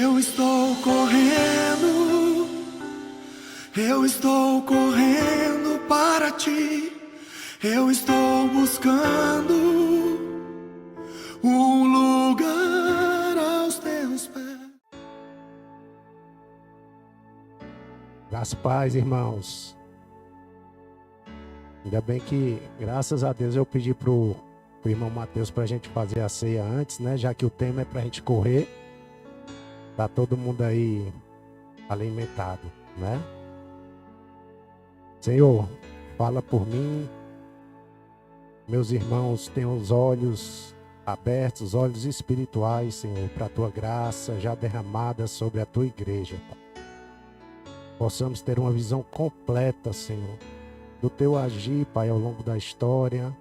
Eu estou correndo para ti, eu estou buscando um lugar aos teus pés. Graças a paz, irmãos. Ainda bem que, graças a Deus, eu pedi pro irmão Mateus pra gente fazer a ceia antes, né? Já que o tema é pra gente correr. Tá todo mundo aí alimentado, né? Senhor, fala por mim. Meus irmãos têm os olhos abertos, os olhos espirituais, Senhor, para a tua graça já derramada sobre a tua igreja, Pai. Possamos ter uma visão completa, Senhor, do teu agir, Pai, ao longo da história,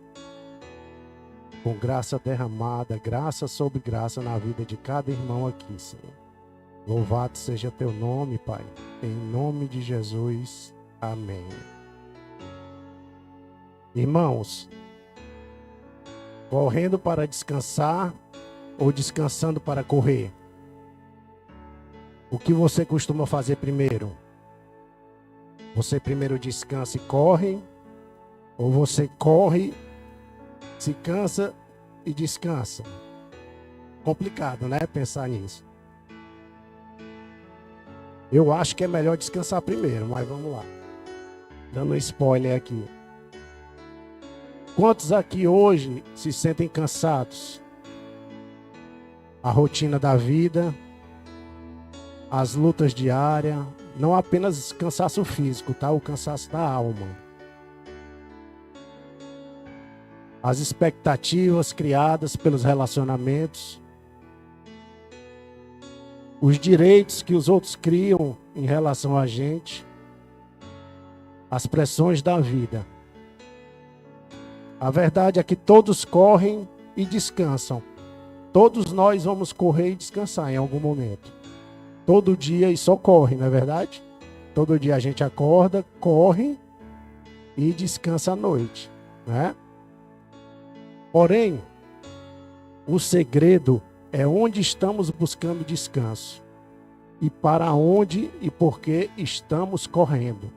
com graça derramada, graça sobre graça na vida de cada irmão aqui, Senhor. Louvado seja teu nome, Pai, em nome de Jesus. Amém. Irmãos, correndo para descansar ou descansando para correr? O que você costuma fazer primeiro? Você primeiro descansa e corre? Ou você corre, se cansa e descansa? Complicado, né? Pensar nisso. Eu acho que é melhor descansar primeiro, mas vamos lá. Dando um spoiler aqui. Quantos aqui hoje se sentem cansados? A rotina da vida, as lutas diárias, não apenas cansaço físico, tá? O cansaço da alma. As expectativas criadas pelos relacionamentos, os direitos que os outros criam em relação a gente, as pressões da vida. A verdade é que todos correm e descansam. Todos nós vamos correr e descansar em algum momento. Todo dia e só corre, não é verdade? Todo dia a gente acorda, corre e descansa à noite, né? Porém, o segredo é onde estamos buscando descanso e para onde e por que estamos correndo.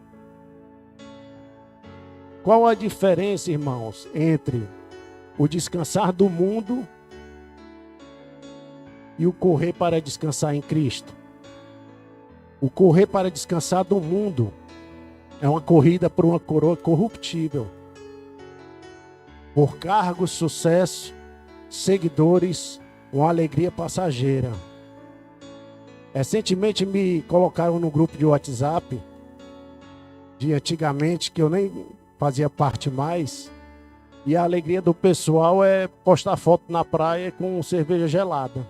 Qual a diferença, irmãos, entre o descansar do mundo e o correr para descansar em Cristo? O correr para descansar do mundo é uma corrida por uma coroa corruptível, por cargo, sucesso, seguidores, uma alegria passageira. Recentemente me colocaram no grupo de WhatsApp de antigamente, que eu nem fazia parte mais, e a alegria do pessoal é postar foto na praia com cerveja gelada.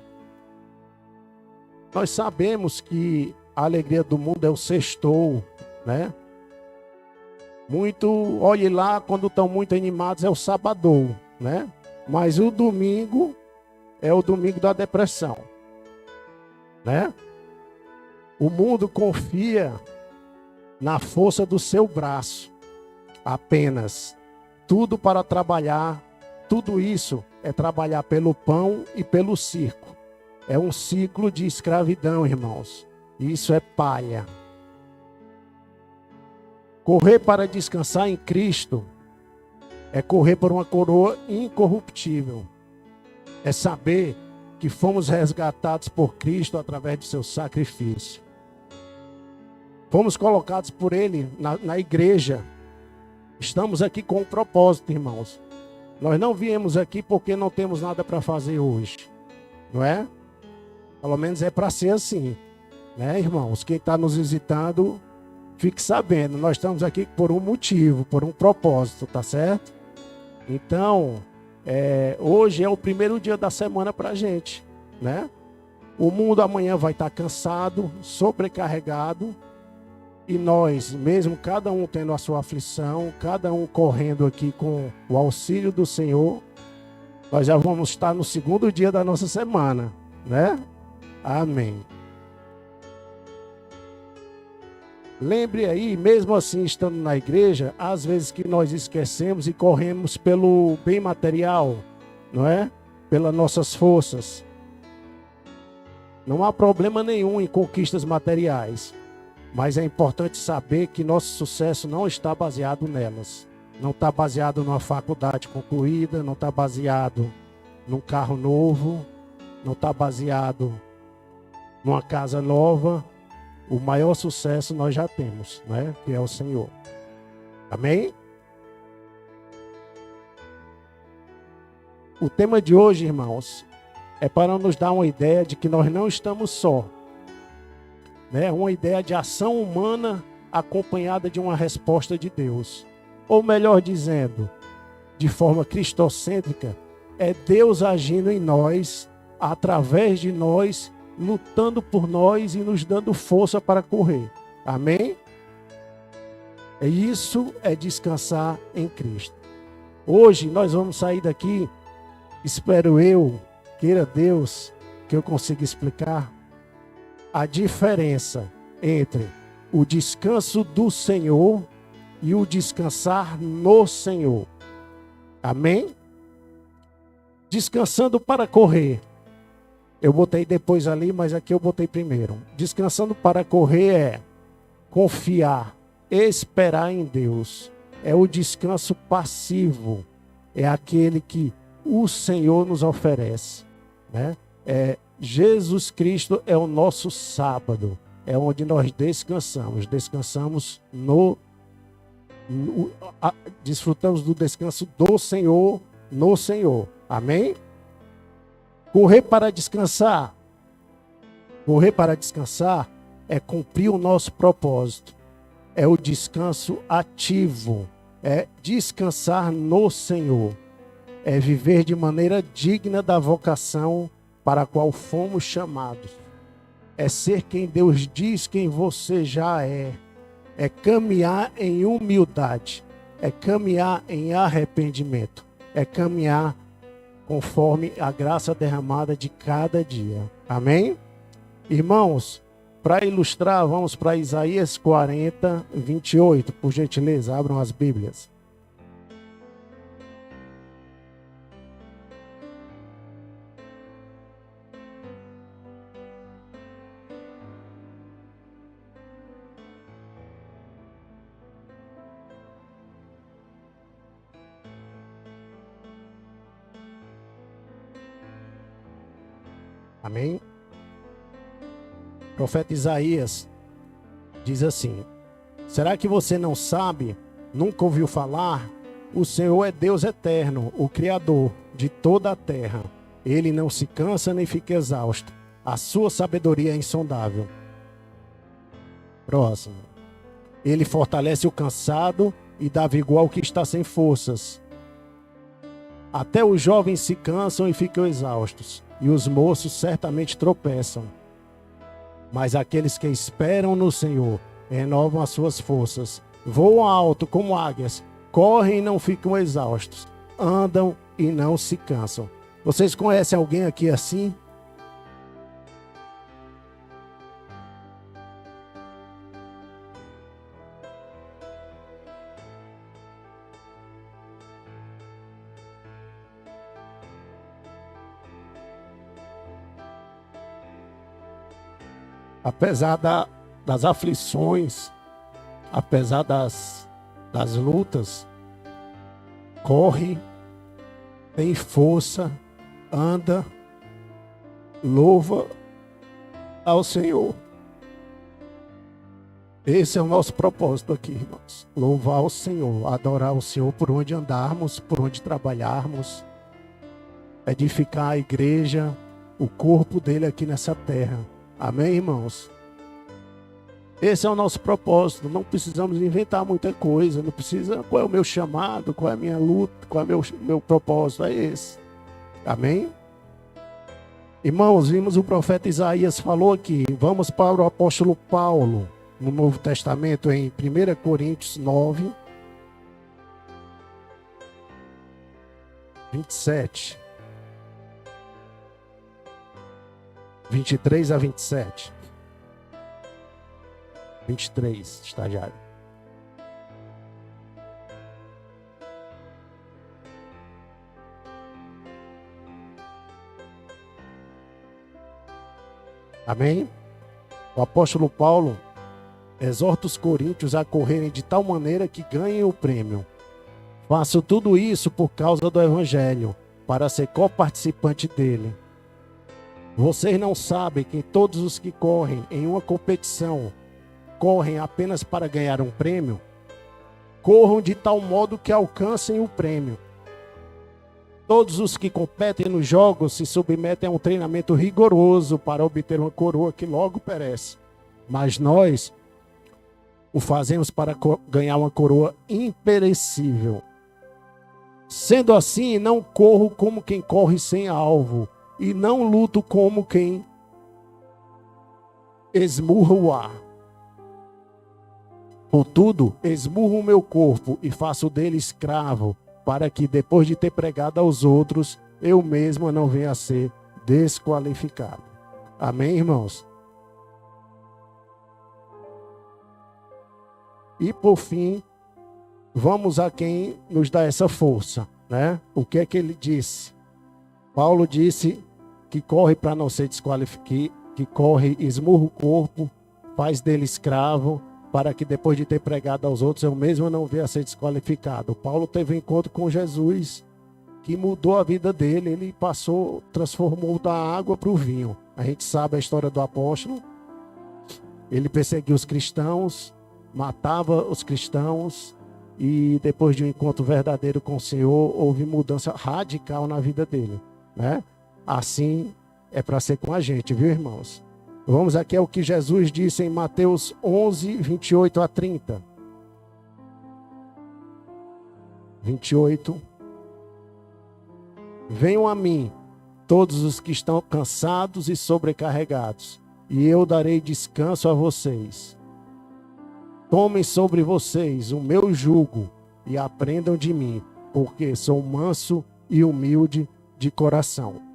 Nós sabemos que a alegria do mundo é o sextou, né? Olhe lá, quando estão muito animados, é o sabadou, né? Mas o domingo é o domingo da depressão, né? O mundo confia na força do seu braço, apenas. Tudo para trabalhar, tudo isso é trabalhar pelo pão e pelo circo. É um ciclo de escravidão, irmãos. Isso é palha. Correr para descansar em Cristo é correr por uma coroa incorruptível. É saber que fomos resgatados por Cristo através de seu sacrifício. Fomos colocados por Ele na igreja. Estamos aqui com um propósito, irmãos. Nós não viemos aqui porque não temos nada para fazer hoje. Não é? Pelo menos é para ser assim. Né, irmãos? Quem está nos visitando, fique sabendo. Nós estamos aqui por um motivo, por um propósito, tá certo? Então, hoje é o primeiro dia da semana para a gente, né? O mundo amanhã vai estar cansado, sobrecarregado. E nós, mesmo cada um tendo a sua aflição, cada um correndo aqui com o auxílio do Senhor, nós já vamos estar no segundo dia da nossa semana, né? Amém. Lembre aí, mesmo assim estando na igreja, às vezes que nós esquecemos e corremos pelo bem material, não é? Pelas nossas forças. Não há problema nenhum em conquistas materiais, mas é importante saber que nosso sucesso não está baseado nelas. Não está baseado numa faculdade concluída, não está baseado num carro novo, não está baseado numa casa nova. O maior sucesso nós já temos, né? Que é o Senhor. Amém? O tema de hoje, irmãos, é para nos dar uma ideia de que nós não estamos só, né? Uma ideia de ação humana acompanhada de uma resposta de Deus. Ou melhor dizendo, de forma cristocêntrica, é Deus agindo em nós, através de nós, lutando por nós e nos dando força para correr. Amém? E isso é descansar em Cristo. Hoje nós vamos sair daqui, espero eu, queira Deus, que eu consiga explicar a diferença entre o descanso do Senhor e o descansar no Senhor. Amém? Descansando para correr. Eu botei depois ali, mas aqui eu botei primeiro. Descansando para correr é confiar, esperar em Deus. É o descanso passivo. É aquele que o Senhor nos oferece, né? Jesus Cristo é o nosso sábado. É onde nós descansamos. Desfrutamos do descanso do Senhor no Senhor. Amém? Correr para descansar. Correr para descansar é cumprir o nosso propósito. É o descanso ativo. É descansar no Senhor. É viver de maneira digna da vocação para a qual fomos chamados. É ser quem Deus diz quem você já é. É caminhar em humildade. É caminhar em arrependimento. É caminhar conforme a graça derramada de cada dia. Amém? Irmãos, para ilustrar, vamos para Isaías 40, 28. Por gentileza, abram as Bíblias. Amém? O profeta Isaías diz assim: será que você não sabe, nunca ouviu falar? O Senhor é Deus eterno, o Criador de toda a terra. Ele não se cansa nem fica exausto. A sua sabedoria é insondável. Próximo. Ele fortalece o cansado e dá vigor ao que está sem forças. Até os jovens se cansam e ficam exaustos, e os moços certamente tropeçam. Mas aqueles que esperam no Senhor renovam as suas forças, voam alto como águias, correm e não ficam exaustos, andam e não se cansam. Vocês conhecem alguém aqui assim? Apesar das aflições, apesar das lutas, corre, tem força, anda, louva ao Senhor. Esse é o nosso propósito aqui, irmãos. Louvar o Senhor, adorar o Senhor por onde andarmos, por onde trabalharmos, edificar a igreja, o corpo dele aqui nessa terra. Amém, irmãos? Esse é o nosso propósito. Não precisamos inventar muita coisa. Não precisa, qual é o meu chamado, qual é a minha luta, qual é o meu propósito. É esse. Amém? Irmãos, vimos o profeta Isaías falou aqui. Vamos para o apóstolo Paulo, no Novo Testamento, em 1 Coríntios 9, 27. 23 a 27. 23, estagiário. Amém? O apóstolo Paulo exorta os coríntios a correrem de tal maneira que ganhem o prêmio. Faço tudo isso por causa do evangelho, para ser coparticipante dele. Vocês não sabem que todos os que correm em uma competição correm apenas para ganhar um prêmio? Corram de tal modo que alcancem o prêmio. Todos os que competem nos jogos se submetem a um treinamento rigoroso para obter uma coroa que logo perece. Mas nós o fazemos para ganhar uma coroa imperecível. Sendo assim, não corro como quem corre sem alvo, e não luto como quem esmurra o ar. Contudo, esmurro o meu corpo e faço dele escravo, para que, depois de ter pregado aos outros, eu mesmo não venha a ser desqualificado. Amém, irmãos? E por fim, vamos a quem nos dá essa força, né? O que é que ele disse? Paulo disse que corre para não ser desqualificado, que corre, esmurra o corpo, faz dele escravo, para que depois de ter pregado aos outros, eu mesmo não venha a ser desqualificado. Paulo teve um encontro com Jesus, que mudou a vida dele, ele transformou da água para o vinho. A gente sabe a história do apóstolo, ele perseguiu os cristãos, matava os cristãos, e depois de um encontro verdadeiro com o Senhor, houve mudança radical na vida dele, né? Assim é para ser com a gente, viu, irmãos? Vamos aqui ao que Jesus disse em Mateus 11, 28 a 30. 28. Venham a mim, todos os que estão cansados e sobrecarregados, e eu darei descanso a vocês. Tomem sobre vocês o meu jugo e aprendam de mim, porque sou manso e humilde de coração.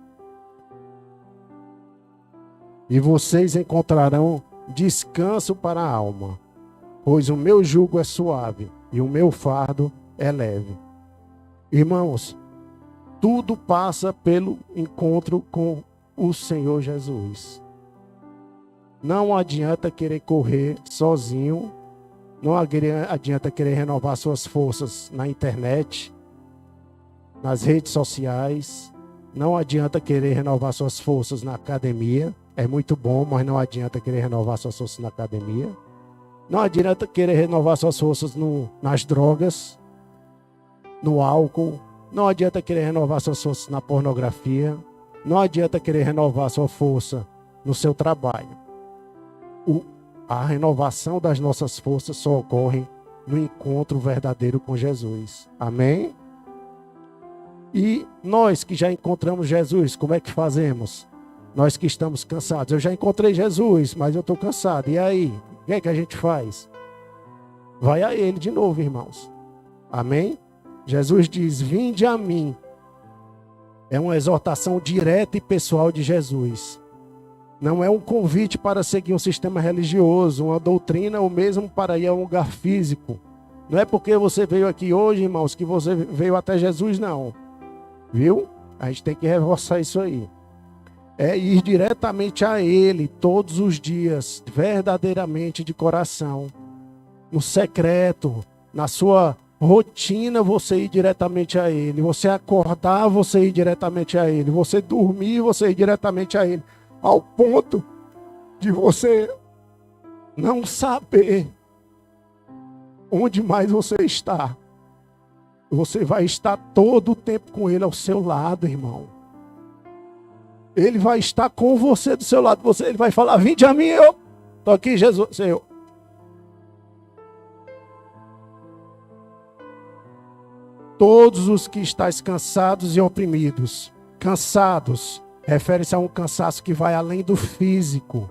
E vocês encontrarão descanso para a alma, pois o meu jugo é suave e o meu fardo é leve. Irmãos, tudo passa pelo encontro com o Senhor Jesus. Não adianta querer correr sozinho, não adianta querer renovar suas forças na internet, nas redes sociais, não adianta querer renovar suas forças na academia. É muito bom, mas não adianta querer renovar suas forças na academia. Não adianta querer renovar suas forças nas drogas, no álcool. Não adianta querer renovar suas forças na pornografia. Não adianta querer renovar sua força no seu trabalho. A renovação das nossas forças só ocorre no encontro verdadeiro com Jesus. Amém? E nós que já encontramos Jesus, como é que fazemos? Nós que estamos cansados. Eu já encontrei Jesus, mas eu estou cansado. E aí? O que é que a gente faz? Vai a Ele de novo, irmãos. Amém? Jesus diz, vinde a mim. É uma exortação direta e pessoal de Jesus. Não é um convite para seguir um sistema religioso, uma doutrina, ou mesmo para ir a um lugar físico. Não é porque você veio aqui hoje, irmãos, que você veio até Jesus, não. Viu? A gente tem que reforçar isso aí. É ir diretamente a Ele todos os dias, verdadeiramente de coração. No secreto, na sua rotina, você ir diretamente a Ele. Você acordar, você ir diretamente a Ele. Você dormir, você ir diretamente a Ele. Ao ponto de você não saber onde mais você está. Você vai estar todo o tempo com Ele ao seu lado, irmão. Ele vai estar com você do seu lado. Ele vai falar, vinde a mim, eu estou aqui, Jesus, Senhor. Todos os que estáis cansados e oprimidos. Cansados, refere-se a um cansaço que vai além do físico.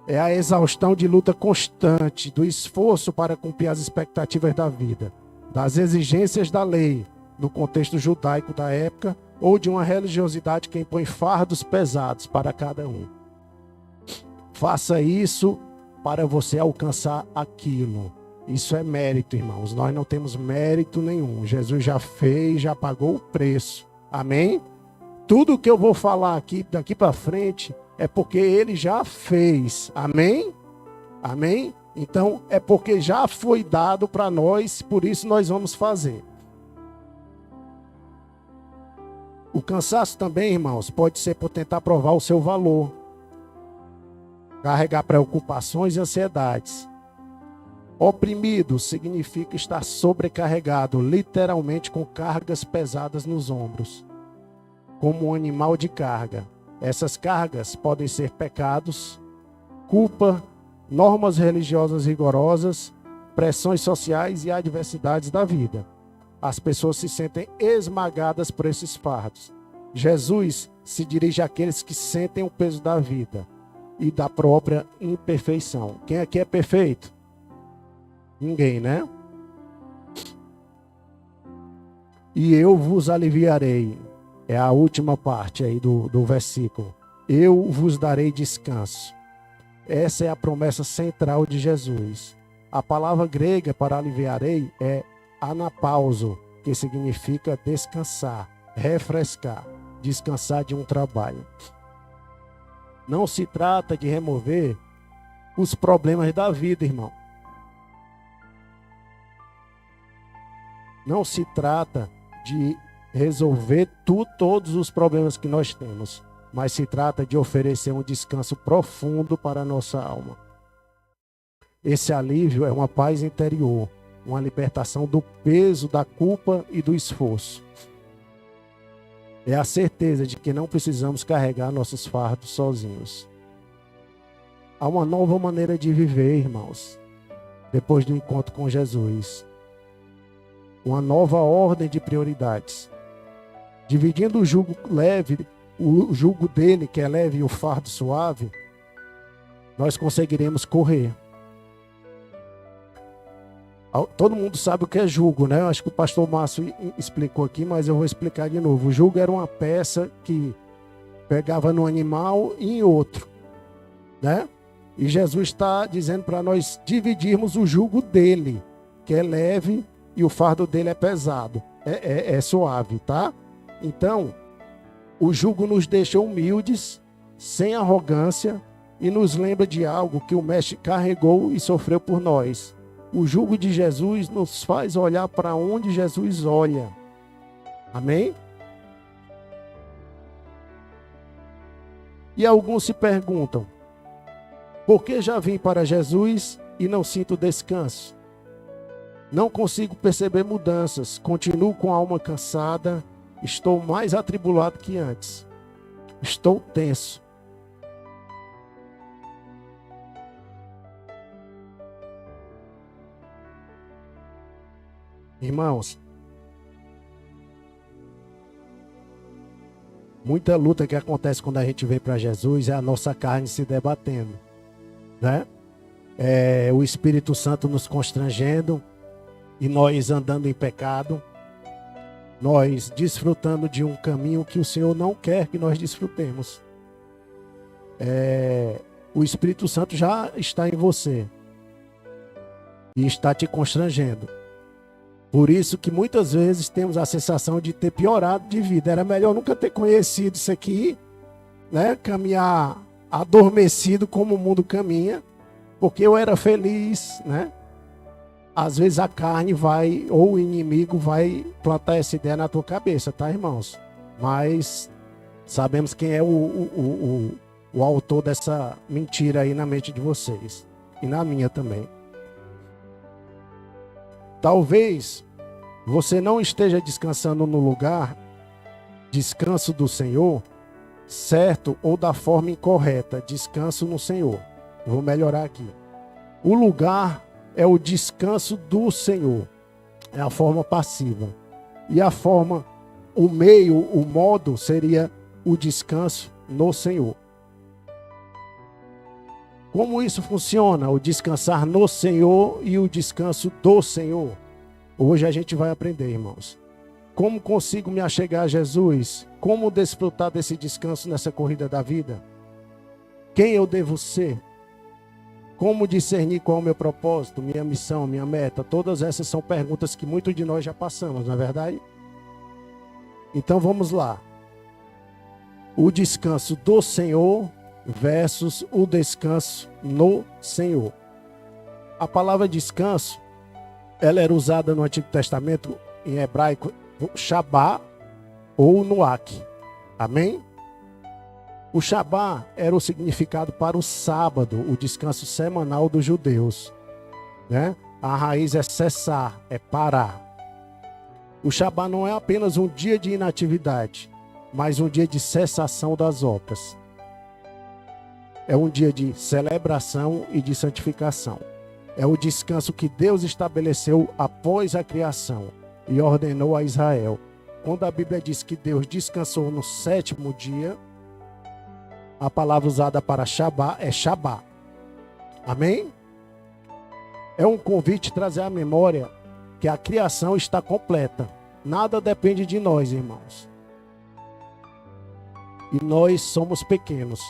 É a exaustão de luta constante, do esforço para cumprir as expectativas da vida, das exigências da lei, no contexto judaico da época, ou de uma religiosidade que impõe fardos pesados para cada um. Faça isso para você alcançar aquilo. Isso é mérito, irmãos. Nós não temos mérito nenhum. Jesus já fez, já pagou o preço. Amém? Tudo que eu vou falar aqui, daqui para frente, é porque ele já fez. Amém? Amém? Então, é porque já foi dado para nós, por isso nós vamos fazer. O cansaço também, irmãos, pode ser por tentar provar o seu valor. Carregar preocupações e ansiedades. Oprimido significa estar sobrecarregado, literalmente com cargas pesadas nos ombros, como um animal de carga. Essas cargas podem ser pecados, culpa, normas religiosas rigorosas, pressões sociais e adversidades da vida. As pessoas se sentem esmagadas por esses fardos. Jesus se dirige àqueles que sentem o peso da vida e da própria imperfeição. Quem aqui é perfeito? Ninguém, né? E eu vos aliviarei. É a última parte aí do versículo. Eu vos darei descanso. Essa é a promessa central de Jesus. A palavra grega para aliviarei é anapauso, que significa descansar, refrescar, descansar de um trabalho. Não se trata de remover os problemas da vida, irmão. Não se trata de resolver todos os problemas que nós temos, mas se trata de oferecer um descanso profundo para a nossa alma. Esse alívio é uma paz interior, uma libertação do peso da culpa e do esforço. É a certeza de que não precisamos carregar nossos fardos sozinhos. Há uma nova maneira de viver, irmãos, depois do encontro com Jesus. Uma nova ordem de prioridades. Dividindo o jugo leve, o jugo dele, que é leve, e o fardo suave, nós conseguiremos correr. Todo mundo sabe o que é jugo, né? Acho que o pastor Márcio explicou aqui, mas eu vou explicar de novo. O jugo era uma peça que pegava no animal e em outro, né? E Jesus está dizendo para nós dividirmos o jugo dele, que é leve, e o fardo dele é pesado, é suave, tá? Então, o jugo nos deixa humildes, sem arrogância, e nos lembra de algo que o Mestre carregou e sofreu por nós. O jugo de Jesus nos faz olhar para onde Jesus olha. Amém? E alguns se perguntam, por que já vim para Jesus e não sinto descanso? Não consigo perceber mudanças, continuo com a alma cansada, estou mais atribulado que antes. Estou tenso. Irmãos, muita luta que acontece quando a gente vem para Jesus é a nossa carne se debatendo, né? É o Espírito Santo nos constrangendo e nós andando em pecado, nós desfrutando de um caminho que o Senhor não quer que nós desfrutemos. O Espírito Santo já está em você e está te constrangendo. Por isso que muitas vezes temos a sensação de ter piorado de vida. Era melhor nunca ter conhecido isso aqui, né? Caminhar adormecido como o mundo caminha, porque eu era feliz, né? Às vezes a carne vai, ou o inimigo vai plantar essa ideia na tua cabeça, tá, irmãos? Mas sabemos quem é o autor dessa mentira aí na mente de vocês. E na minha também. Talvez você não esteja descansando no lugar, descanso do Senhor, certo ou da forma incorreta, descanso no Senhor. Eu vou melhorar aqui. O lugar é o descanso do Senhor, é a forma passiva. E a forma, o meio, o modo seria o descanso no Senhor. Como isso funciona? O descansar no Senhor e o descanso do Senhor. Hoje a gente vai aprender, irmãos. Como consigo me achegar a Jesus? Como desfrutar desse descanso nessa corrida da vida? Quem eu devo ser? Como discernir qual é o meu propósito, minha missão, minha meta? Todas essas são perguntas que muitos de nós já passamos, não é verdade? Então vamos lá. o descanso do Senhor versus o descanso no Senhor. A palavra descanso, ela era usada no Antigo Testamento, em hebraico, Shabá ou Nuak. Amém? O Shabá era o significado para o sábado, o descanso semanal dos judeus, né? A raiz é cessar, é parar. O Shabá não é apenas um dia de inatividade, mas um dia de cessação das obras. É um dia de celebração e de santificação. É o descanso que Deus estabeleceu após a criação e ordenou a Israel. Quando a Bíblia diz que Deus descansou no 7º dia, a palavra usada para Shabá é Shabá. Amém? É um convite trazer à memória que a criação está completa. Nada depende de nós, irmãos. E nós somos pequenos.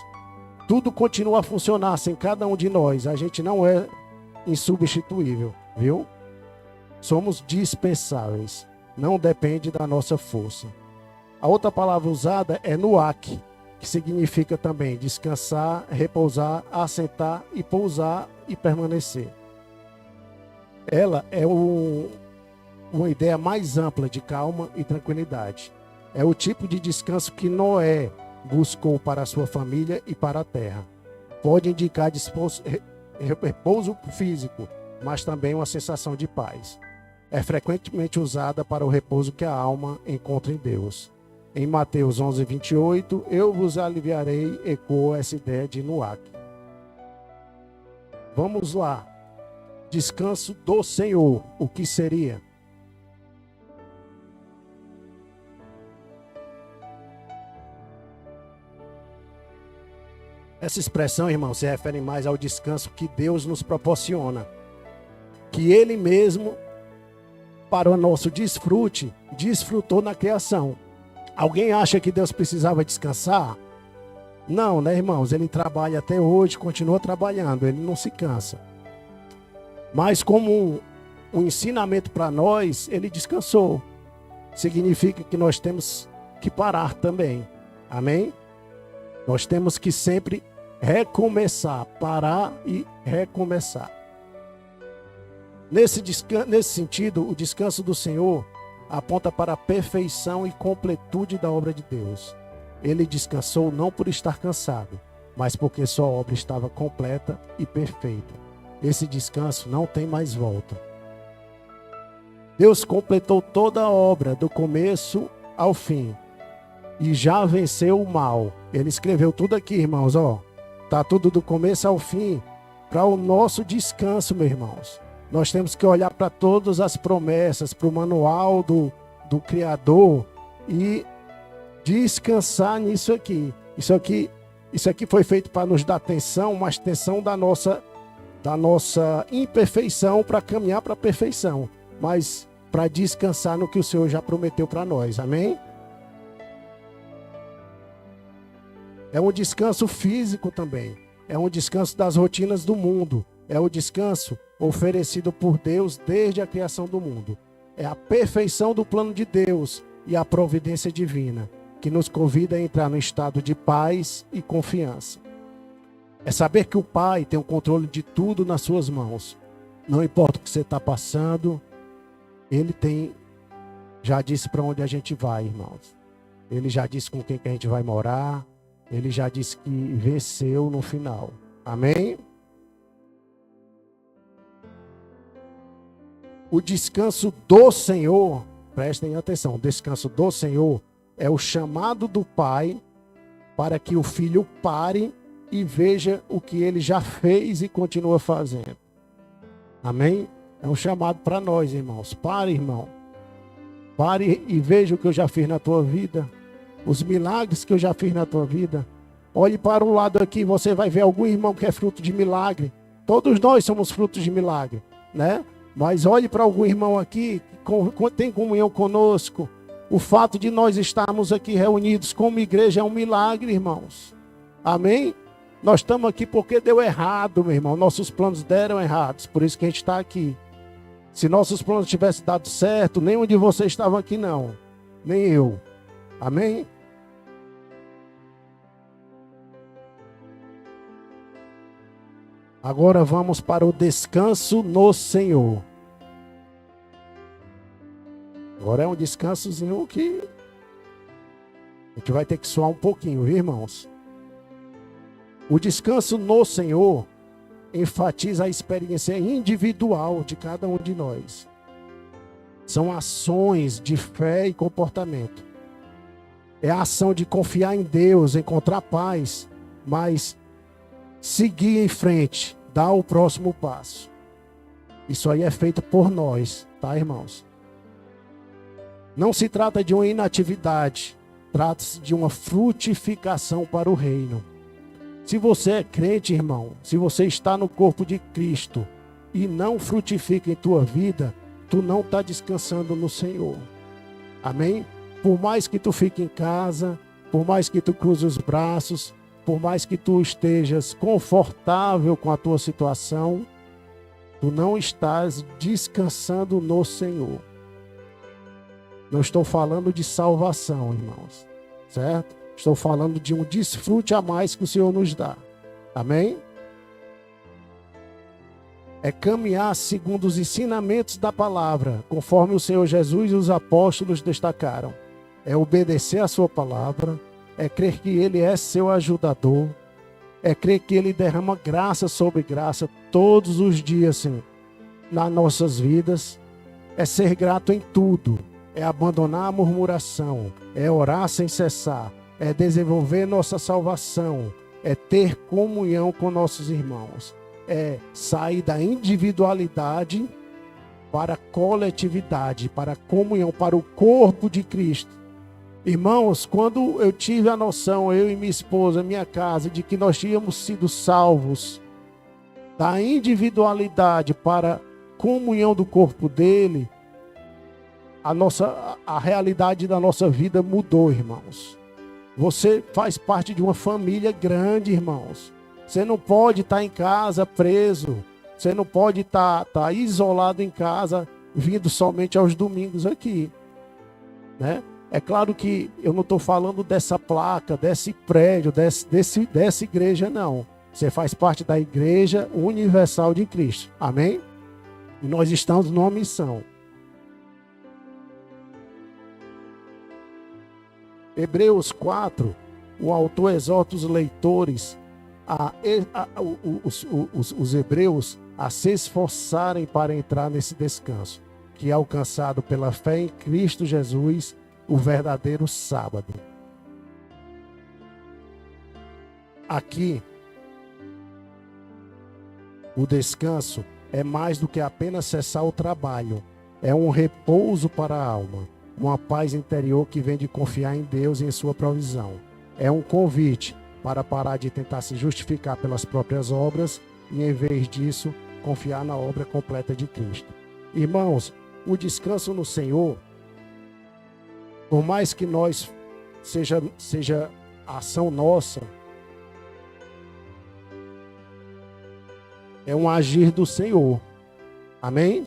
Tudo continua a funcionar sem cada um de nós. A gente não é insubstituível, viu? Somos dispensáveis. Não depende da nossa força. A outra palavra usada é nuak, que significa também descansar, repousar, assentar e pousar e permanecer. Ela é uma ideia mais ampla de calma e tranquilidade. É o tipo de descanso que Noé buscou para a sua família e para a terra. Pode indicar repouso físico, mas também uma sensação de paz. É frequentemente usada para o repouso que a alma encontra em Deus. Em Mateus 11:28, eu vos aliviarei, ecoa essa ideia de nuak. Vamos lá. Descanso do Senhor, o que seria? Essa expressão, irmão, se refere mais ao descanso que Deus nos proporciona. Que Ele mesmo, para o nosso desfrute, desfrutou na criação. Alguém acha que Deus precisava descansar? Não, né, irmãos? Ele trabalha até hoje, continua trabalhando, ele não se cansa. Mas como um ensinamento para nós, ele descansou. Significa que nós temos que parar também. Amém? Nós temos que sempre recomeçar, parar e recomeçar. Nesse sentido, o descanso do Senhor aponta para a perfeição e completude da obra de Deus. Ele descansou não por estar cansado, mas porque sua obra estava completa e perfeita. Esse descanso não tem mais volta. Deus completou toda a obra, do começo ao fim, e já venceu o mal. Ele escreveu tudo aqui, irmãos, ó. Tá tudo do começo ao fim para o nosso descanso, meus irmãos. Nós temos que olhar para todas as promessas, para o manual do Criador e descansar nisso aqui. Isso aqui foi feito para nos dar atenção, uma extensão da nossa imperfeição para caminhar para a perfeição, mas para descansar no que o Senhor já prometeu para nós. Amém? É um descanso físico também. É um descanso das rotinas do mundo. É o descanso oferecido por Deus desde a criação do mundo. É a perfeição do plano de Deus e a providência divina, que nos convida a entrar no estado de paz e confiança. É saber que o Pai tem o controle de tudo nas suas mãos. Não importa o que você está passando, Ele já disse para onde a gente vai, irmãos. Ele já disse com quem que a gente vai morar. Ele já disse que venceu no final. Amém? O descanso do Senhor, prestem atenção, o descanso do Senhor é o chamado do Pai para que o Filho pare e veja o que ele já fez e continua fazendo. Amém? É um chamado para nós, irmãos. Pare, irmão. Pare e veja o que eu já fiz na tua vida. Os milagres que eu já fiz na tua vida. Olhe para o lado aqui, você vai ver algum irmão que é fruto de milagre. Todos nós somos frutos de milagre, né? Mas olhe para algum irmão aqui que tem comunhão conosco. O fato de nós estarmos aqui reunidos como igreja é um milagre, irmãos. Amém? Nós estamos aqui porque deu errado, meu irmão. Nossos planos deram errados, por isso que a gente está aqui. Se nossos planos tivessem dado certo, nenhum de vocês estava aqui não. Nem eu. Amém? Agora vamos para o descanso no Senhor. Agora é um descansozinho que a gente vai ter que suar um pouquinho, viu, irmãos? O descanso no Senhor enfatiza a experiência individual de cada um de nós. São ações de fé e comportamento. É a ação de confiar em Deus, encontrar paz, mas seguir em frente, dar o próximo passo. Isso aí é feito por nós, tá, irmãos? Não se trata de uma inatividade, trata-se de uma frutificação para o reino. Se você é crente, irmão, se você está no corpo de Cristo e não frutifica em tua vida, tu não está descansando no Senhor. Amém? Por mais que tu fique em casa, por mais que tu cruze os braços, por mais que tu estejas confortável com a tua situação, tu não estás descansando no Senhor. Não estou falando de salvação, irmãos, certo? Estou falando de um desfrute a mais que o Senhor nos dá. Amém? É caminhar segundo os ensinamentos da palavra, conforme o Senhor Jesus e os apóstolos destacaram. É obedecer a sua palavra, é crer que Ele é seu ajudador, é crer que Ele derrama graça sobre graça todos os dias, Senhor, nas nossas vidas, é ser grato em tudo, é abandonar a murmuração, é orar sem cessar, é desenvolver nossa salvação, é ter comunhão com nossos irmãos, é sair da individualidade para a coletividade, para a comunhão, para o corpo de Cristo. Irmãos, quando eu tive a noção, eu e minha esposa, minha casa, de que nós tínhamos sido salvos da individualidade para a comunhão do corpo dele, a realidade da nossa vida mudou, irmãos. Você faz parte de uma família grande, irmãos. Você não pode estar em casa preso. Você não pode estar isolado em casa, vindo somente aos domingos aqui, né? É claro que eu não estou falando dessa placa, desse prédio, dessa igreja, não. Você faz parte da Igreja Universal de Cristo. Amém? E nós estamos numa missão. Hebreus 4, o autor exorta os leitores, os hebreus, a se esforçarem para entrar nesse descanso, que é alcançado pela fé em Cristo Jesus, o verdadeiro sábado. Aqui, o descanso é mais do que apenas cessar o trabalho, é um repouso para a alma. Uma paz interior que vem de confiar em Deus e em sua provisão. É um convite para parar de tentar se justificar pelas próprias obras e, em vez disso, confiar na obra completa de Cristo. Irmãos, o descanso no Senhor, por mais que nós seja ação nossa, é um agir do Senhor. Amém?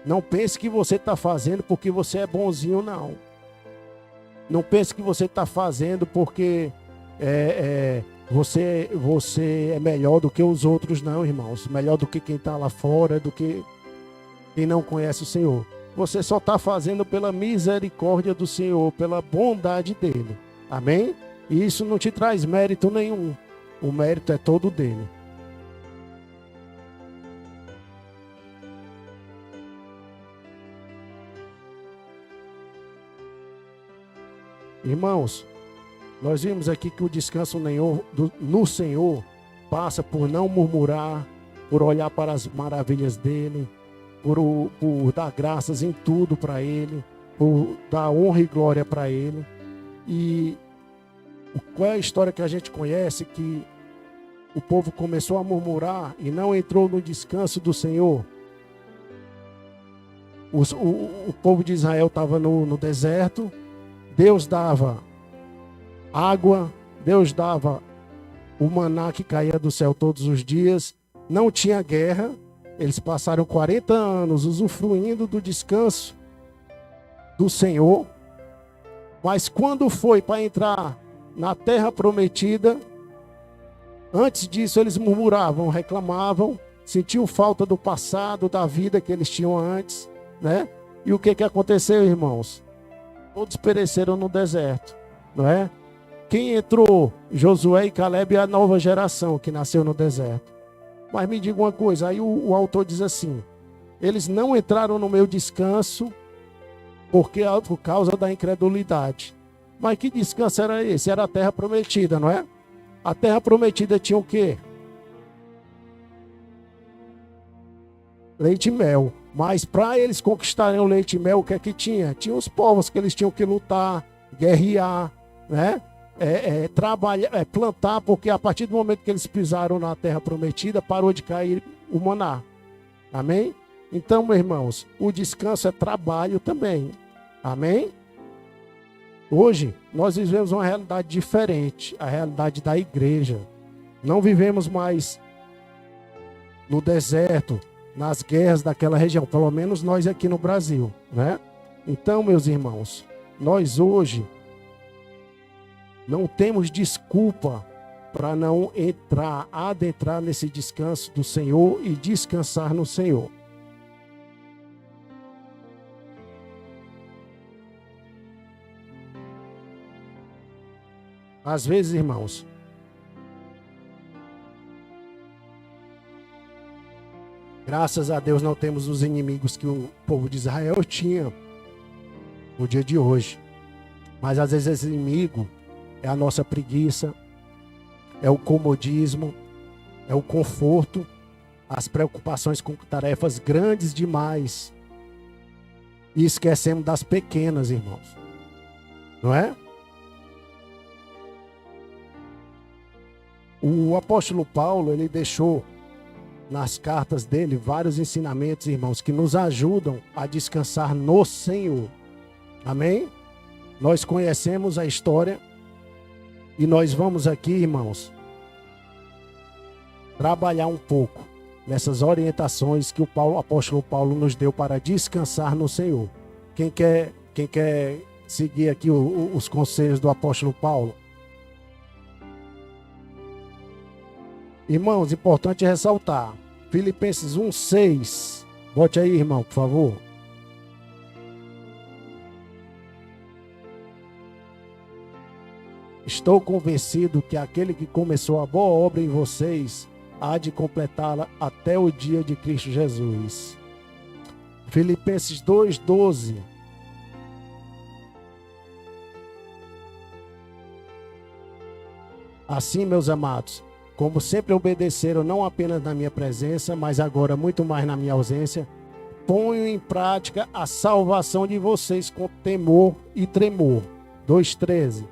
Não pense que você está fazendo porque você é bonzinho, não. Não pense que você está fazendo porque você é melhor do que os outros, não, irmãos. Melhor do que quem está lá fora, do que quem não conhece o Senhor. Você só está fazendo pela misericórdia do Senhor, pela bondade dele. Amém? E isso não te traz mérito nenhum. O mérito é todo dele. Irmãos, nós vimos aqui que o descanso no Senhor passa por não murmurar, por olhar para as maravilhas dele, por dar graças em tudo para ele, por dar honra e glória para ele. E qual é a história que a gente conhece? Que o povo começou a murmurar e não entrou no descanso do Senhor. O povo de Israel estava no deserto. Deus dava água, Deus dava o maná que caía do céu todos os dias, não tinha guerra, eles passaram 40 anos usufruindo do descanso do Senhor, mas quando foi para entrar na terra prometida, Antes disso, eles murmuravam, reclamavam, sentiam falta do passado, da vida que eles tinham antes, né? E o que aconteceu, irmãos? Todos pereceram no deserto, não é? Quem entrou? Josué e Caleb é a nova geração que nasceu no deserto. Mas me diga uma coisa, aí o autor diz assim, eles não entraram no meu descanso por causa da incredulidade. Mas que descanso era esse? Era a terra prometida, não é? A terra prometida tinha o quê? Leite e mel. Mas para eles conquistarem o leite e mel, o que é que tinha? Tinha os povos que eles tinham que lutar, guerrear, né? Trabalhar, plantar, porque a partir do momento que eles pisaram na terra prometida, parou de cair o maná. Amém? Então, meus irmãos, o descanso é trabalho também. Amém? Hoje, nós vivemos uma realidade diferente, a realidade da igreja. Não vivemos mais no deserto, nas guerras daquela região, pelo menos nós aqui no Brasil, né? Então, meus irmãos, nós hoje não temos desculpa para não adentrar nesse descanso do Senhor e descansar no Senhor. Às vezes, irmãos, graças a Deus não temos os inimigos que o povo de Israel tinha no dia de hoje. Mas às vezes esse inimigo é a nossa preguiça, é o comodismo, é o conforto, as preocupações com tarefas grandes demais. E esquecemos das pequenas, irmãos. Não é? O apóstolo Paulo, ele deixou nas cartas dele vários ensinamentos, irmãos, que nos ajudam a descansar no Senhor. Amém? Nós conhecemos a história e nós vamos aqui, irmãos, trabalhar um pouco nessas orientações que o apóstolo Paulo nos deu para descansar no Senhor. Quem quer seguir aqui os conselhos do apóstolo Paulo? Irmãos, importante ressaltar, Filipenses 1:6, bote aí, irmão, por favor. Estou convencido que aquele que começou a boa obra em vocês há de completá-la até o dia de Cristo Jesus. Filipenses 2:12. Assim, meus amados, como sempre obedeceram não apenas na minha presença, mas agora muito mais na minha ausência, ponho em prática a salvação de vocês com temor e tremor. 2:13.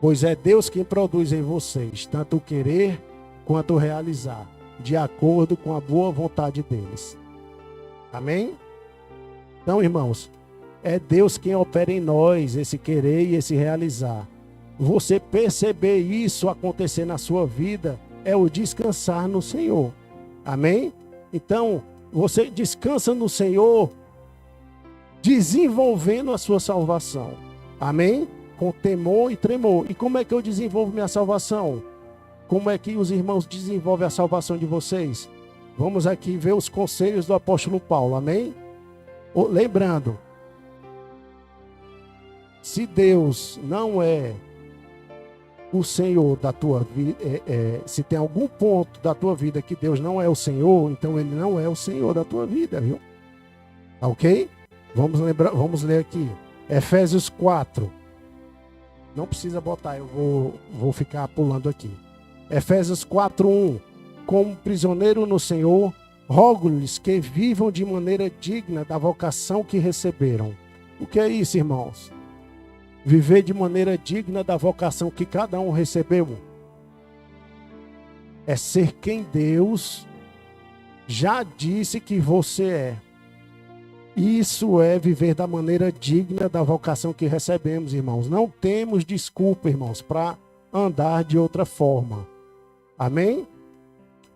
Pois é Deus quem produz em vocês, tanto o querer quanto o realizar, de acordo com a boa vontade deles. Amém? Então, irmãos, é Deus quem opera em nós esse querer e esse realizar. Você perceber isso acontecer na sua vida é o descansar no Senhor. Amém? Então, você descansa no Senhor desenvolvendo a sua salvação. Amém? Com temor e tremor. E como é que eu desenvolvo minha salvação? Como é que os irmãos desenvolvem a salvação de vocês? Vamos aqui ver os conselhos do apóstolo Paulo. Amém? Lembrando, se Deus não é o Senhor da tua vida, se tem algum ponto da tua vida que Deus não é o Senhor, então Ele não é o Senhor da tua vida, viu? Ok? Vamos ler aqui. Efésios 4. Não precisa botar, eu vou ficar pulando aqui. Efésios 4:1. Como prisioneiro no Senhor, rogo-lhes que vivam de maneira digna da vocação que receberam. O que é isso, irmãos? Viver de maneira digna da vocação que cada um recebeu. É ser quem Deus já disse que você é. Isso é viver da maneira digna da vocação que recebemos, irmãos. Não temos desculpa, irmãos, para andar de outra forma. Amém?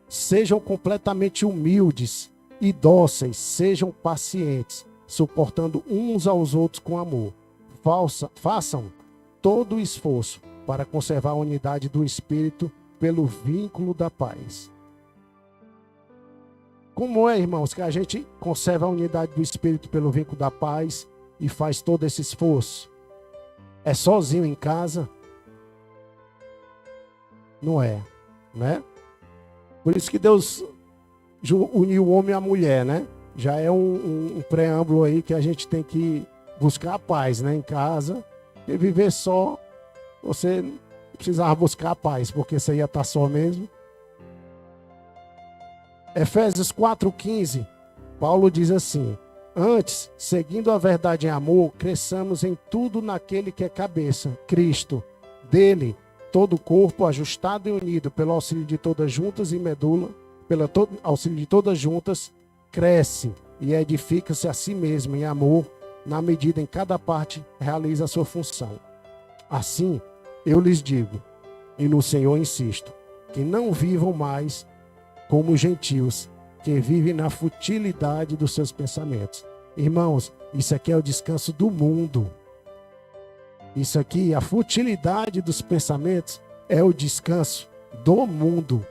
Sejam completamente humildes e dóceis, sejam pacientes, suportando uns aos outros com amor. Façam todo o esforço para conservar a unidade do Espírito pelo vínculo da paz. Como é, irmãos, que a gente conserva a unidade do Espírito pelo vínculo da paz e faz todo esse esforço? É sozinho em casa? Não é, né? Por isso que Deus uniu o homem e a mulher, né? Já é um preâmbulo aí que a gente tem que buscar a paz, né? Em casa. E viver só, você precisava buscar a paz, porque você ia estar só mesmo. Efésios 4,15, Paulo diz assim: antes, seguindo a verdade em amor, cresçamos em tudo naquele que é cabeça, Cristo. Dele, todo o corpo, ajustado e unido pelo auxílio de todas juntas e medula, auxílio de todas juntas, cresce e edifica-se a si mesmo em amor, na medida em que cada parte realiza a sua função. Assim, eu lhes digo, e no Senhor insisto, que não vivam mais como os gentios, que vivem na futilidade dos seus pensamentos. Irmãos, isso aqui é o descanso do mundo. Isso aqui, a futilidade dos pensamentos, é o descanso do mundo.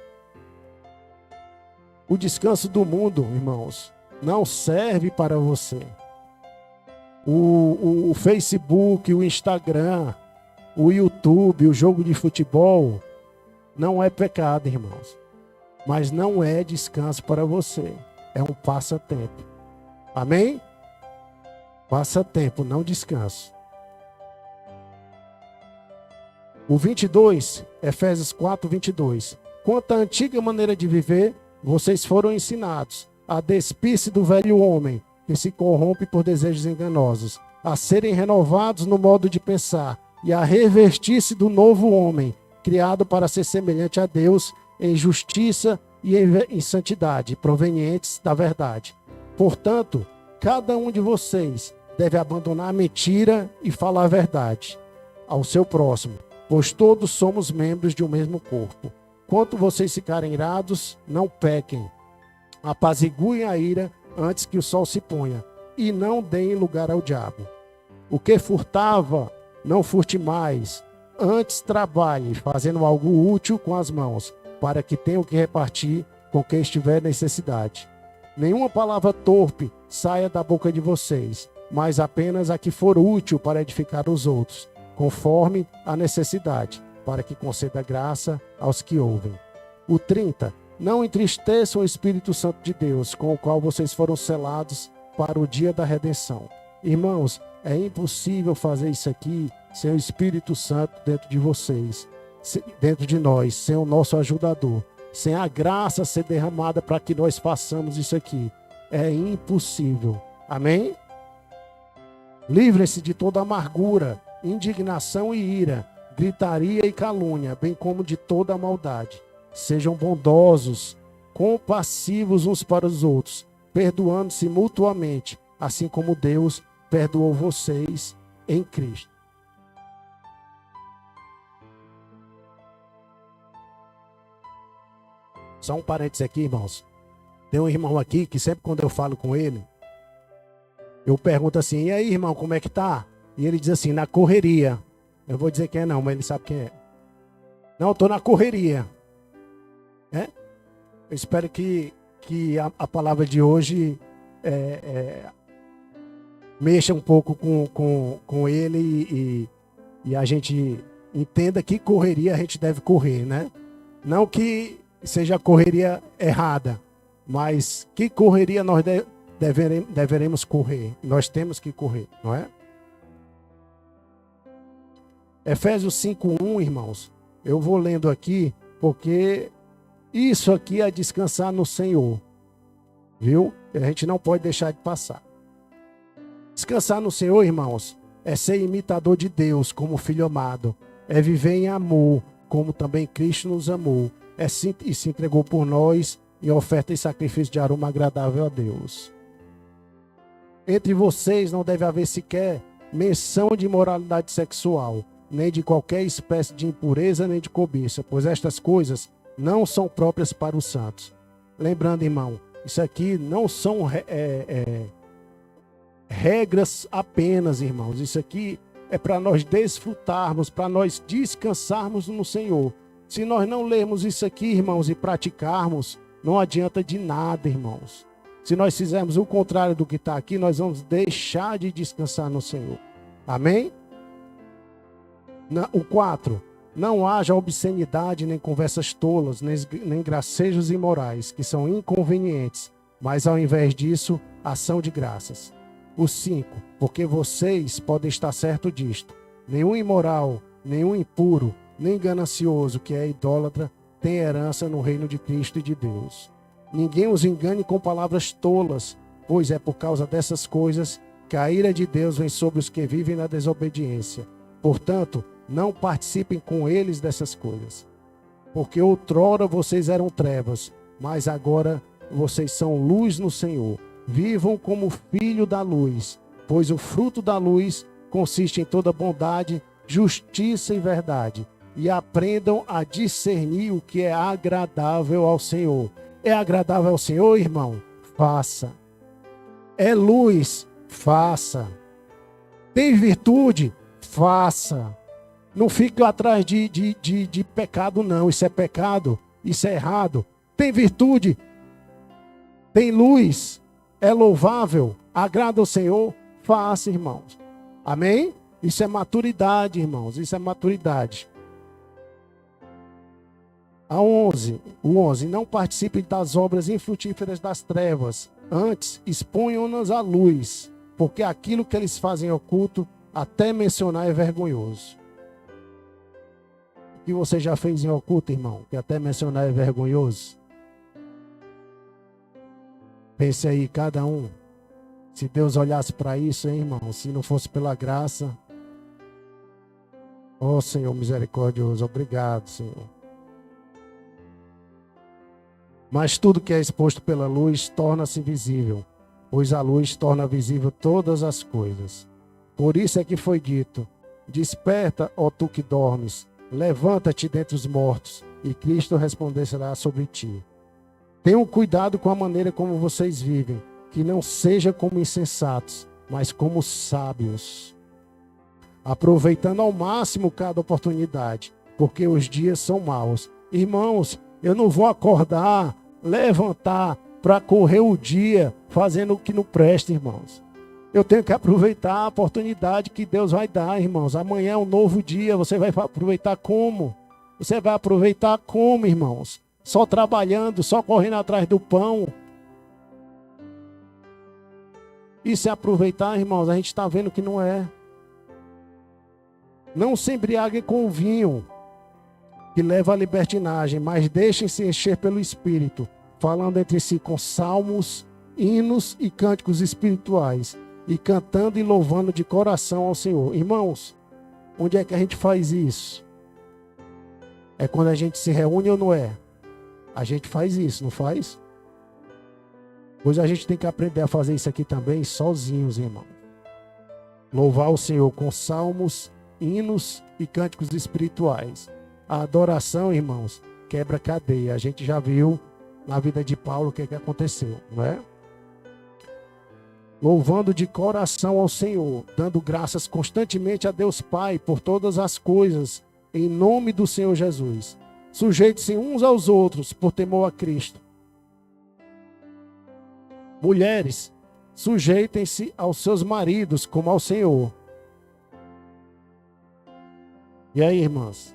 O descanso do mundo, irmãos, não serve para você. O Facebook, o Instagram, o YouTube, o jogo de futebol, não é pecado, irmãos. Mas não é descanso para você. É um passatempo. Amém? Passatempo, não descanso. O 22, Efésios 4, 22. Quanto à antiga maneira de viver, vocês foram ensinados a despir-se do velho homem, que se corrompe por desejos enganosos, a serem renovados no modo de pensar e a revestir-se do novo homem, criado para ser semelhante a Deus em justiça e em santidade, provenientes da verdade. Portanto, cada um de vocês deve abandonar a mentira e falar a verdade ao seu próximo, pois todos somos membros de um mesmo corpo. Quanto vocês ficarem irados, não pequem. Apaziguem a ira antes que o sol se ponha, e não deem lugar ao diabo. O que furtava, não furte mais. Antes trabalhe, fazendo algo útil com as mãos, para que tenham que repartir com quem estiver necessidade. Nenhuma palavra torpe saia da boca de vocês, mas apenas a que for útil para edificar os outros, conforme a necessidade, para que conceda graça aos que ouvem. O 30. Não entristeçam o Espírito Santo de Deus, com o qual vocês foram selados para o dia da redenção. Irmãos, é impossível fazer isso aqui sem o Espírito Santo dentro de vocês, dentro de nós, sem o nosso ajudador, sem a graça ser derramada para que nós façamos isso aqui. É impossível. Amém? Livrem-se de toda amargura, indignação e ira, gritaria e calúnia, bem como de toda a maldade. Sejam bondosos, compassivos uns para os outros, perdoando-se mutuamente, assim como Deus perdoou vocês em Cristo. Só um parênteses aqui, irmãos. Tem um irmão aqui que sempre quando eu falo com ele, eu pergunto assim: e aí, irmão, como é que tá? E ele diz assim: na correria. Eu vou dizer quem é não, mas ele sabe quem é. Não, eu tô na correria. É? Eu espero que a palavra de hoje mexa um pouco com ele e a gente entenda que correria a gente deve correr, né? Não que seja a correria errada, mas que correria nós deveremos correr. Nós temos que correr, não é? Efésios 5:1, irmãos. Eu vou lendo aqui, porque isso aqui é descansar no Senhor. Viu? A gente não pode deixar de passar. Descansar no Senhor, irmãos, é ser imitador de Deus como filho amado. É viver em amor, como também Cristo nos amou. E se entregou por nós em oferta e sacrifício de aroma agradável a Deus. Entre vocês não deve haver sequer menção de imoralidade sexual, nem de qualquer espécie de impureza, nem de cobiça, pois estas coisas não são próprias para os santos. Lembrando, irmão, isso aqui não são regras apenas, irmãos. Isso aqui é para nós desfrutarmos, para nós descansarmos no Senhor. Se nós não lermos isso aqui, irmãos, e praticarmos, não adianta de nada, irmãos. Se nós fizermos o contrário do que está aqui, nós vamos deixar de descansar no Senhor. Amém? O 4. Não haja obscenidade, nem conversas tolas, nem gracejos imorais, que são inconvenientes, mas ao invés disso, ação de graças. O 5. Porque vocês podem estar certo disto. Nenhum imoral, nenhum impuro, nem ganancioso, que é idólatra, tem herança no reino de Cristo e de Deus. Ninguém os engane com palavras tolas, pois é por causa dessas coisas que a ira de Deus vem sobre os que vivem na desobediência. Portanto, não participem com eles dessas coisas. Porque outrora vocês eram trevas, mas agora vocês são luz no Senhor. Vivam como filho da luz, pois o fruto da luz consiste em toda bondade, justiça e verdade. E aprendam a discernir o que é agradável ao Senhor. É agradável ao Senhor, irmão? Faça. É luz? Faça. Tem virtude? Faça. Não fique atrás de pecado, não. Isso é pecado. Isso é errado. Tem virtude? Tem luz? É louvável? Agrada ao Senhor? Faça, irmãos. Amém? Isso é maturidade, irmãos. Isso é maturidade. O 11. Não participem das obras infrutíferas das trevas. Antes, exponham-nas à luz. Porque aquilo que eles fazem oculto, até mencionar é vergonhoso. O que você já fez em oculto, irmão? Que até mencionar é vergonhoso? Pense aí, cada um. Se Deus olhasse para isso, hein, irmão? Se não fosse pela graça. Ó Senhor misericordioso, obrigado, Senhor. Mas tudo que é exposto pela luz torna-se visível, pois a luz torna visível todas as coisas. Por isso é que foi dito: desperta, ó tu que dormes, levanta-te dentre os mortos, e Cristo resplandecerá sobre ti. Tenham cuidado com a maneira como vocês vivem, que não seja como insensatos, mas como sábios, aproveitando ao máximo cada oportunidade, porque os dias são maus. Irmãos, eu não vou acordar, levantar para correr o dia fazendo o que não presta, irmãos. Eu tenho que aproveitar a oportunidade que Deus vai dar, irmãos. Amanhã é um novo dia, você vai aproveitar como? Você vai aproveitar como, irmãos? Só trabalhando, só correndo atrás do pão. Isso é aproveitar, irmãos? A gente está vendo que não é. Não se embriaguem com o vinho, que leva à libertinagem, mas deixem-se encher pelo Espírito, falando entre si com salmos, hinos e cânticos espirituais, e cantando e louvando de coração ao Senhor. Irmãos, onde é que a gente faz isso? É quando a gente se reúne ou não é? A gente faz isso, não faz? Pois a gente tem que aprender a fazer isso aqui também sozinhos, irmão. Louvar o Senhor com salmos, hinos e cânticos espirituais. A adoração, irmãos, quebra cadeia. A gente já viu na vida de Paulo o que aconteceu, não é? Louvando de coração ao Senhor, dando graças constantemente a Deus Pai por todas as coisas, em nome do Senhor Jesus. Sujeitem-se uns aos outros por temor a Cristo. Mulheres, sujeitem-se aos seus maridos como ao Senhor. E aí, irmãs?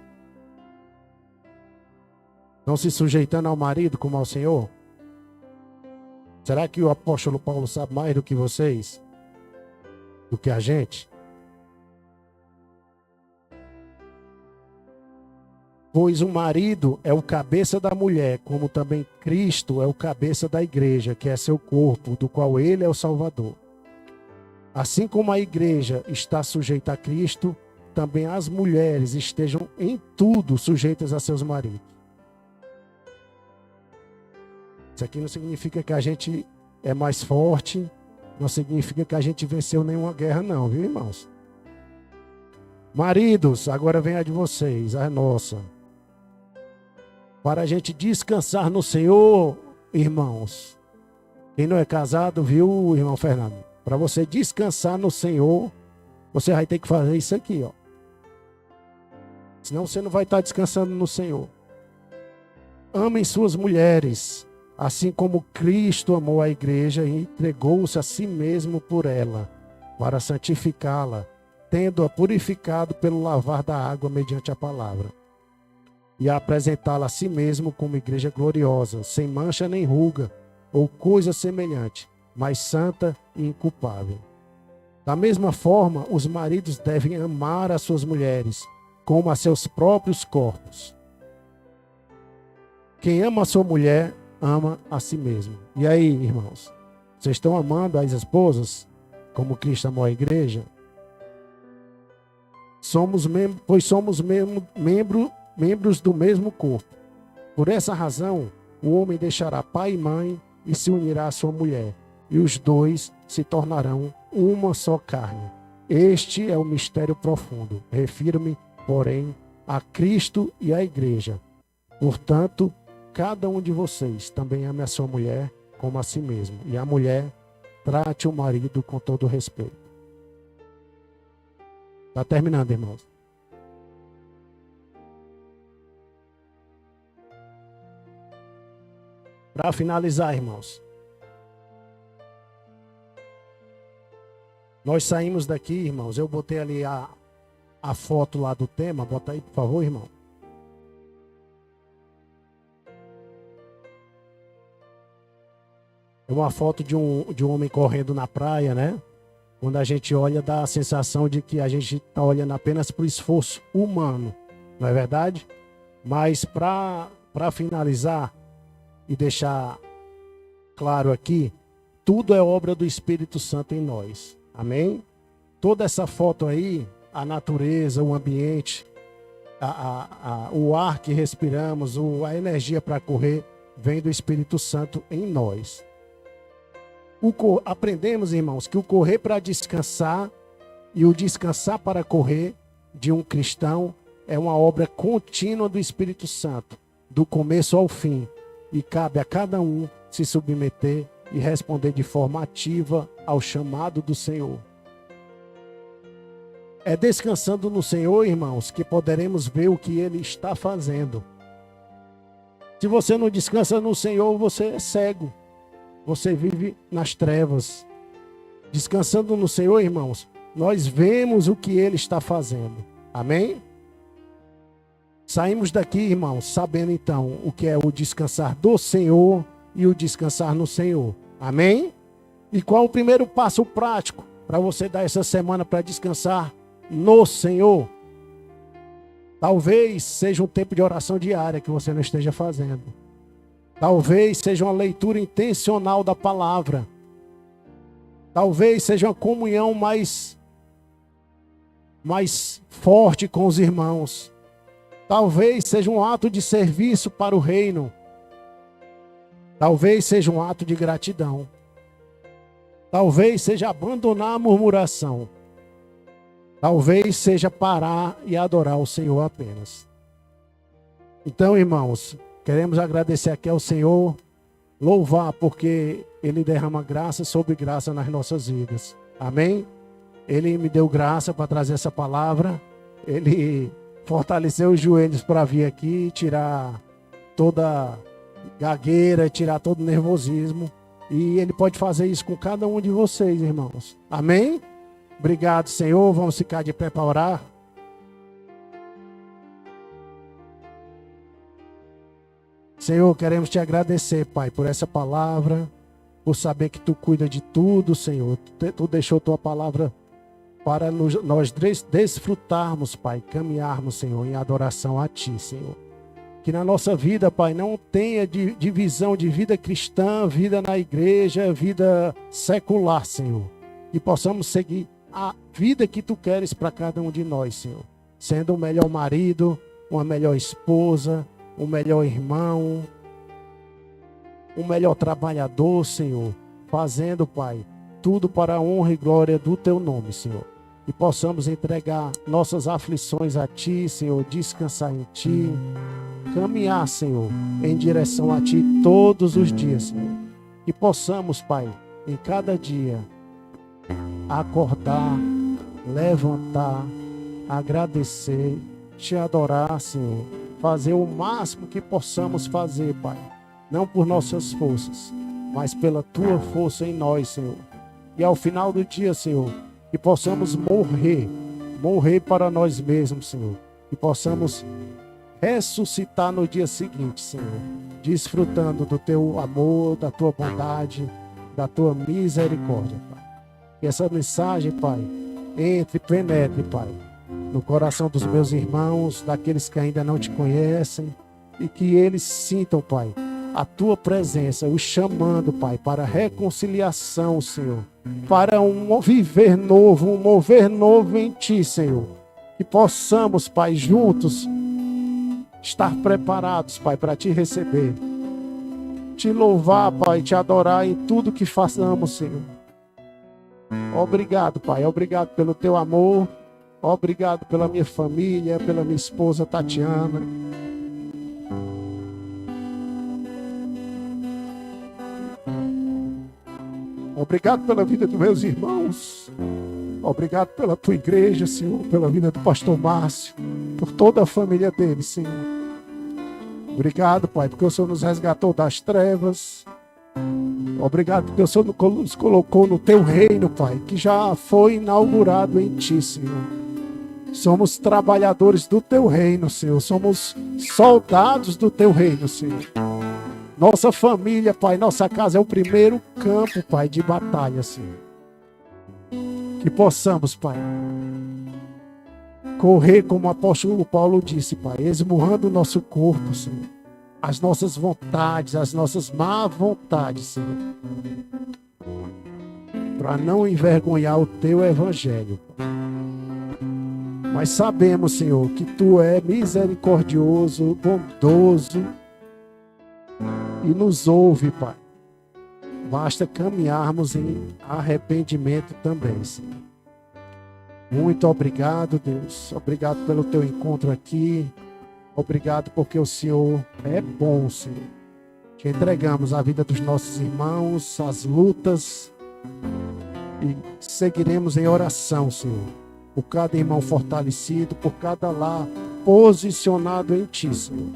Estão se sujeitando ao marido como ao Senhor? Será que o apóstolo Paulo sabe mais do que vocês? Do que a gente? Pois o marido é o cabeça da mulher, como também Cristo é o cabeça da igreja, que é seu corpo, do qual ele é o Salvador. Assim como a igreja está sujeita a Cristo, também as mulheres estejam em tudo sujeitas a seus maridos. Isso aqui não significa que a gente é mais forte, não significa que a gente venceu nenhuma guerra não, viu, irmãos? Maridos, agora vem a de vocês, a nossa. Para a gente descansar no Senhor, irmãos. Quem não é casado, viu, irmão Fernando? Para você descansar no Senhor, você vai ter que fazer isso aqui, ó. Senão você não vai estar descansando no Senhor. Amem suas mulheres, assim como Cristo amou a igreja e entregou-se a si mesmo por ela, para santificá-la, tendo-a purificado pelo lavar da água mediante a palavra, e a apresentá-la a si mesmo como igreja gloriosa, sem mancha nem ruga, ou coisa semelhante, mas santa e inculpável. Da mesma forma, os maridos devem amar as suas mulheres, como a seus próprios corpos. Quem ama a sua mulher, ama a si mesmo. E aí, irmãos? Vocês estão amando as esposas, como Cristo amou a igreja? Pois somos membros do mesmo corpo. Por essa razão, o homem deixará pai e mãe e se unirá à sua mulher, e os dois se tornarão uma só carne. Este é o mistério profundo. Refiro-me, porém, a Cristo e à igreja. Portanto, cada um de vocês também ame a sua mulher como a si mesmo, e a mulher trate o marido com todo respeito. Está terminando, irmãos. Para finalizar, irmãos, nós saímos daqui, irmãos. Eu botei ali a foto lá do tema. Bota aí, por favor, irmão. É uma foto de um homem correndo na praia, né? Quando a gente olha, dá a sensação de que a gente está olhando apenas para o esforço humano, não é verdade? Mas para finalizar e deixar claro aqui, tudo é obra do Espírito Santo em nós. Amém? Toda essa foto aí, a natureza, o ambiente, o ar que respiramos, a energia para correr, vem do Espírito Santo em nós. Aprendemos, irmãos, que o correr para descansar e o descansar para correr de um cristão é uma obra contínua do Espírito Santo, do começo ao fim. E cabe a cada um se submeter e responder de forma ativa ao chamado do Senhor. É descansando no Senhor, irmãos, que poderemos ver o que Ele está fazendo. Se você não descansa no Senhor, você é cego. Você vive nas trevas. Descansando no Senhor, irmãos, nós vemos o que Ele está fazendo. Amém? Saímos daqui, irmãos, sabendo então o que é o descansar do Senhor e o descansar no Senhor. Amém? E qual o primeiro passo prático para você dar essa semana para descansar no Senhor? Talvez seja um tempo de oração diária que você não esteja fazendo. Talvez seja uma leitura intencional da palavra. Talvez seja uma comunhão mais forte com os irmãos. Talvez seja um ato de serviço para o reino. Talvez seja um ato de gratidão. Talvez seja abandonar a murmuração. Talvez seja parar e adorar o Senhor apenas. Então, irmãos, queremos agradecer aqui ao Senhor, louvar porque Ele derrama graça sobre graça nas nossas vidas. Amém? Ele me deu graça para trazer essa palavra. Ele fortaleceu os joelhos para vir aqui, tirar toda gagueira, tirar todo nervosismo. E Ele pode fazer isso com cada um de vocês, irmãos. Amém? Obrigado, Senhor. Vamos ficar de pé para orar. Senhor, queremos te agradecer, Pai, por essa palavra, por saber que Tu cuida de tudo, Senhor. Tu deixou Tua palavra para nós desfrutarmos, Pai, caminharmos, Senhor, em adoração a Ti, Senhor. Que na nossa vida, Pai, não tenha divisão de vida cristã, vida na igreja, vida secular, Senhor. Que possamos seguir a vida que Tu queres para cada um de nós, Senhor. Sendo o melhor marido, uma melhor esposa, o melhor irmão, o melhor trabalhador, Senhor, fazendo, Pai, tudo para a honra e glória do Teu nome, Senhor. E possamos entregar nossas aflições a Ti, Senhor, descansar em Ti, caminhar, Senhor, em direção a Ti todos os dias, Senhor. E possamos, Pai, em cada dia, acordar levantar, agradecer, te adorar, Senhor. Fazer o máximo que possamos fazer, Pai. Não por nossas forças, mas pela tua força em nós, Senhor. E ao final do dia, Senhor, que possamos morrer para nós mesmos, Senhor. Que possamos ressuscitar no dia seguinte, Senhor, desfrutando do teu amor, da tua bondade, da tua misericórdia, Pai. Que essa mensagem, Pai, entre, penetre, Pai, no coração dos meus irmãos, daqueles que ainda não te conhecem, e que eles sintam, Pai, a tua presença, os chamando, Pai, para reconciliação, Senhor, para um viver novo, um mover novo em ti, Senhor. Que possamos, Pai, juntos estar preparados, Pai, para te receber, te louvar, Pai, te adorar em tudo que façamos, Senhor. Obrigado, Pai, obrigado pelo teu amor, obrigado pela minha família, pela minha esposa Tatiana. Obrigado pela vida dos meus irmãos. Obrigado pela tua igreja, Senhor, pela vida do pastor Márcio, por toda a família dele, Senhor. Obrigado, Pai, porque o Senhor nos resgatou das trevas. Obrigado porque o Senhor nos colocou no teu reino, Pai, que já foi inaugurado em ti, Senhor. Somos trabalhadores do teu reino, Senhor. Somos soldados do teu reino, Senhor. Nossa família, Pai, nossa casa é o primeiro campo, Pai, de batalha, Senhor. Que possamos, Pai, correr como o apóstolo Paulo disse, Pai, esmurrando o nosso corpo, Senhor. As nossas vontades, as nossas má vontades, Senhor. Para não envergonhar o teu evangelho, Pai. Mas sabemos, Senhor, que tu é misericordioso, bondoso e nos ouve, Pai. Basta caminharmos em arrependimento também, Senhor. Muito obrigado, Deus. Obrigado pelo teu encontro aqui. Obrigado porque o Senhor é bom, Senhor. Te entregamos a vida dos nossos irmãos, as lutas, e seguiremos em oração, Senhor. Por cada irmão fortalecido, por cada lar posicionado em Ti, Senhor.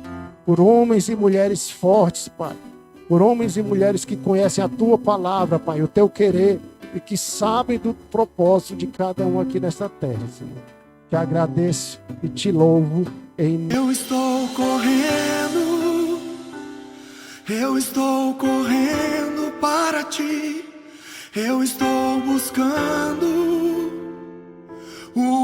Por homens e mulheres fortes, Pai. Por homens e mulheres que conhecem a Tua palavra, Pai, o Teu querer, e que sabem do propósito de cada um aqui nesta terra, Senhor. Te agradeço e te louvo em... Eu estou correndo para ti. Eu estou buscando o